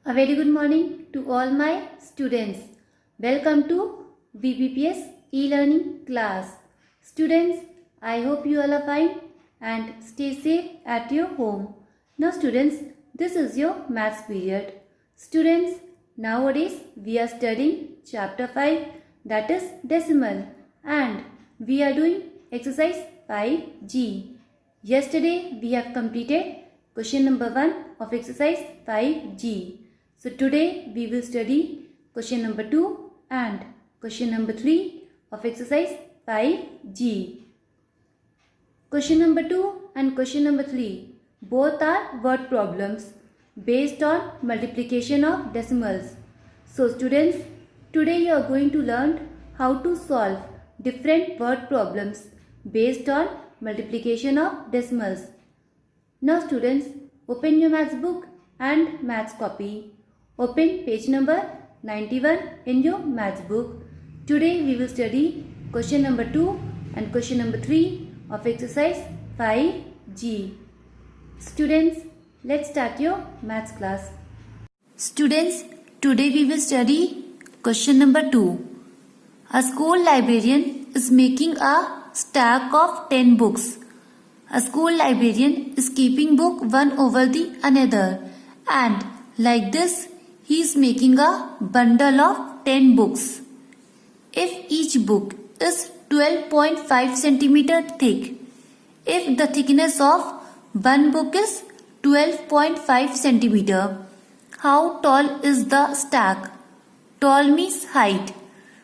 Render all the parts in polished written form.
A very good morning to all my students. Welcome to BBPS e-learning class. Students, I hope you all are fine and stay safe at your home. Now students, this is your maths period. Students, nowadays we are studying chapter 5, that is decimal, and we are doing exercise 5G. Yesterday we have completed question number 1 of exercise 5G. So today we will study question number 2 and question number 3 of exercise 5G. Question number 2 and question number 3 both are word problems based on multiplication of decimals. So students, today you are going to learn how to solve different word problems based on multiplication of decimals. Now students, open your maths book and maths copy. Open page number 91 in your maths book. Today we will study question number 2 and question number 3 of exercise 5G. Students, let's start your maths class. Students, today we will study question number 2. A school librarian is making a stack of 10 books. A school librarian is keeping book one over the another, and like this he is making a bundle of 10 books. If each book is 12.5 centimeter thick, if the thickness of one book is 12.5 centimeter, how tall is the stack? Tall means height.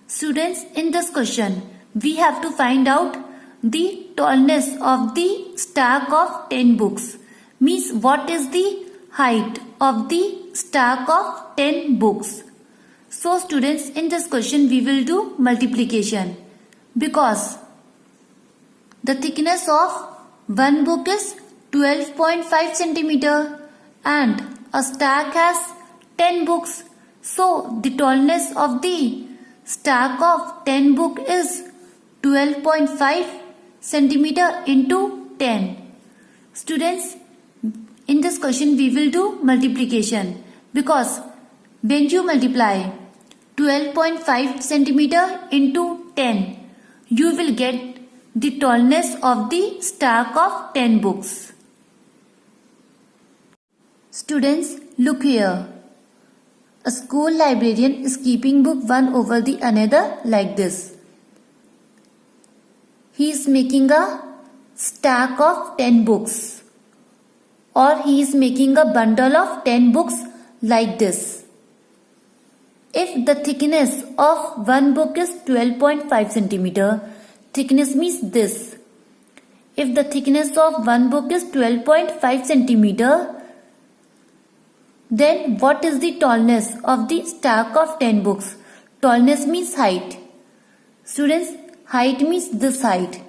Students, in this question, we have to find out the tallness of the stack of 10 books. Means what is the height of the stack of 10 books. So students, in this question we will do multiplication because the thickness of one book is 12.5 centimeter and a stack has 10 books. So the tallness of the stack of 10 book is 12.5 centimeter into 10. Students, in this question we will do multiplication because when you multiply 12.5 centimeter into 10, you will get the tallness of the stack of 10 books. Students, look here. A school librarian is keeping book one over the another like this. He is making a stack of 10 books, or he is making a bundle of 10 books like this. If the thickness of one book is 12.5 centimeter, thickness means this. If the thickness of one book is 12.5 centimeter, then what is the tallness of the stack of 10 books? Tallness means height. Students, height means this height.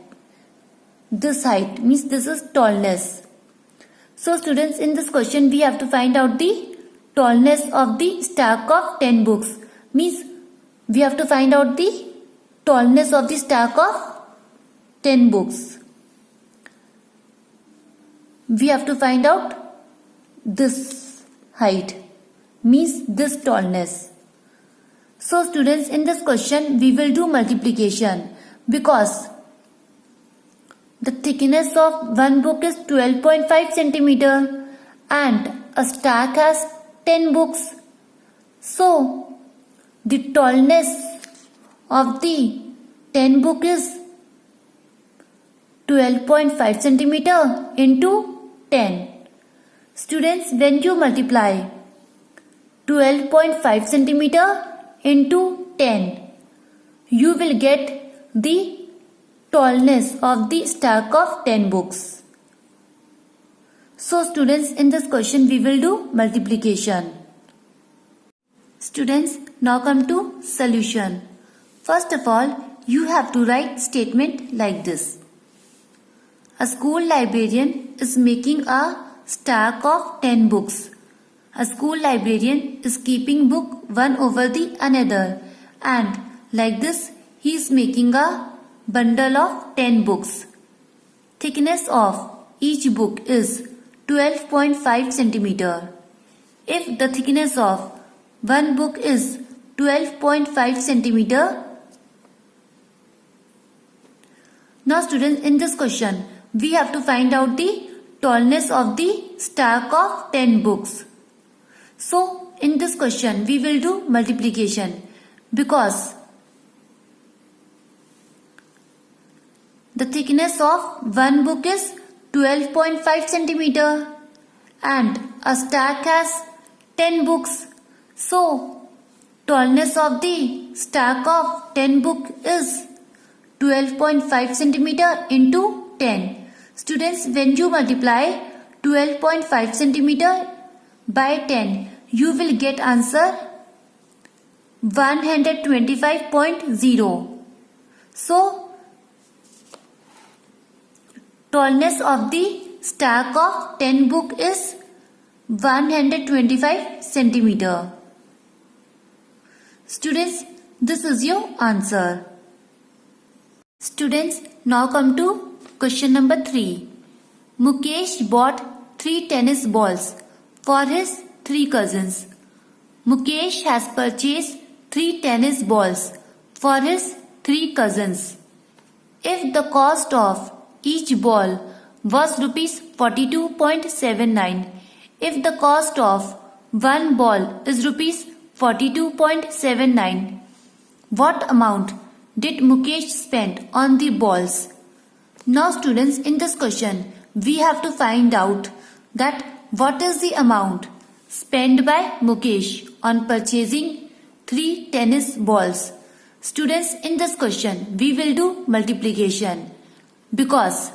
This height means this is tallness. So students, in this question we have to find out the tallness of the stack of 10 books. Means we have to find out the tallness of the stack of 10 books. We have to find out this height, means this tallness. So students, in this question we will do multiplication because the thickness of one book is 12.5 centimeter and a stack has 10 books. So the tallness of the 10 book is 12.5 centimeter into 10. Students, when you multiply 12.5 centimeter into 10, you will get the tallness of the stack of 10 books. So students, in this question we will do multiplication. Students, now come to solution. First of all, you have to write statement like this. A school librarian is making a stack of 10 books. A school librarian is keeping book one over the another, and like this he is making a bundle of 10 books. Thickness of each book is 12.5 centimeter. If the thickness of one book is 12.5 centimeter. Now students, in this question, we have to find out the tallness of the stack of 10 books. So, in this question, we will do multiplication because the thickness of one book is 12.5 centimeter and a stack has 10 books. So, tallness of the stack of 10 book is 12.5 centimeter into 10. Students, when you multiply 12.5 centimeter by 10, you will get answer 125.0. So, tallness of the stack of 10 book is 125 centimeter. Students, this is your answer. Students, now come to question number 3. Mukesh bought 3 tennis balls for his 3 cousins. Mukesh has purchased 3 tennis balls for his 3 cousins. If the cost of each ball was rupees 42.79, if the cost of one ball is rupees 42.79, what amount did Mukesh spend on the balls? Now students, in this question, we have to find out that what is the amount spent by Mukesh on purchasing 3 tennis balls. Students, in this question, we will do multiplication because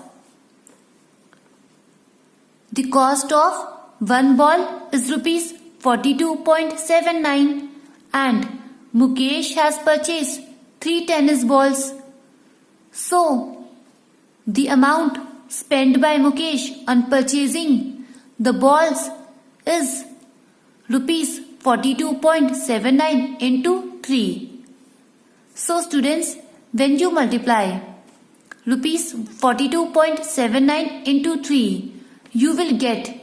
the cost of one ball is rupees 42.79 and Mukesh has purchased 3 tennis balls. So, the amount spent by Mukesh on purchasing the balls is rupees 42.79 into 3. So students, when you multiply rupees 42.79 into 3, you will get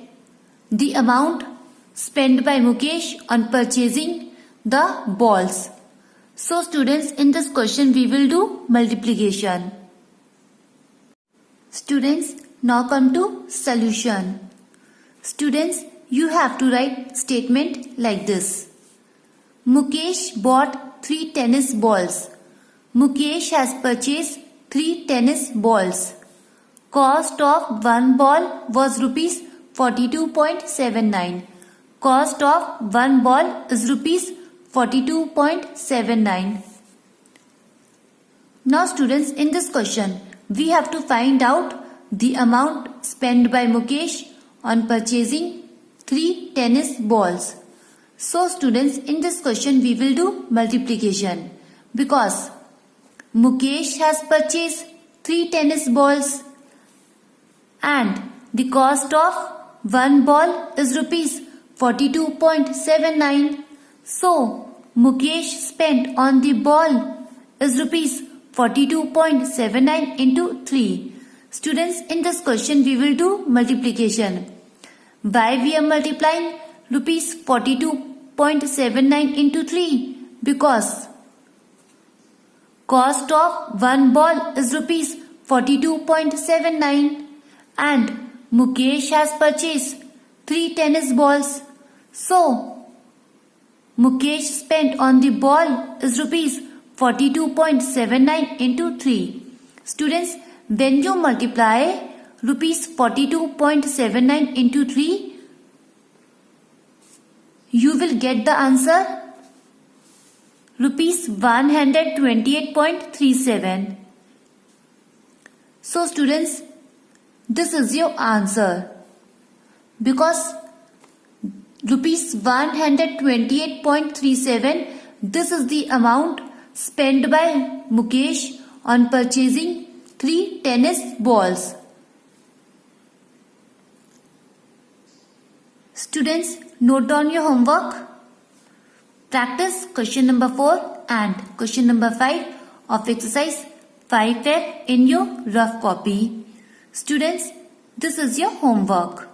the amount spent by Mukesh on purchasing the balls. So students, in this question we will do multiplication. Students, now come to solution. Students, you have to write statement like this. Mukesh bought 3 tennis balls. Mukesh has purchased 3 tennis balls. Cost of one ball was rupees 42.79. Cost of one ball is rupees 42.79. Now students, in this question, we have to find out the amount spent by Mukesh on purchasing 3 tennis balls. So students, in this question we will do multiplication because Mukesh has purchased 3 tennis balls and the cost of one ball is rupees 42.79. So Mukesh spent on the ball is rupees 42.79 into 3. Students, in this question we will do multiplication. Why we are multiplying rupees 42.79 into 3? Because cost of one ball is rupees 42.79 and Mukesh has purchased 3 tennis balls. So Mukesh spent on the ball is rupees 42.79 into 3. Students, when you multiply rupees 42.79 into 3, you will get the answer rupees 128.37. So students, this is your answer because rupees 128.37, this is the amount spent by Mukesh on purchasing 3 tennis balls. Students, note down your homework. Practice question number 4 and question number 5 of exercise 5F in your rough copy. Students, this is your homework.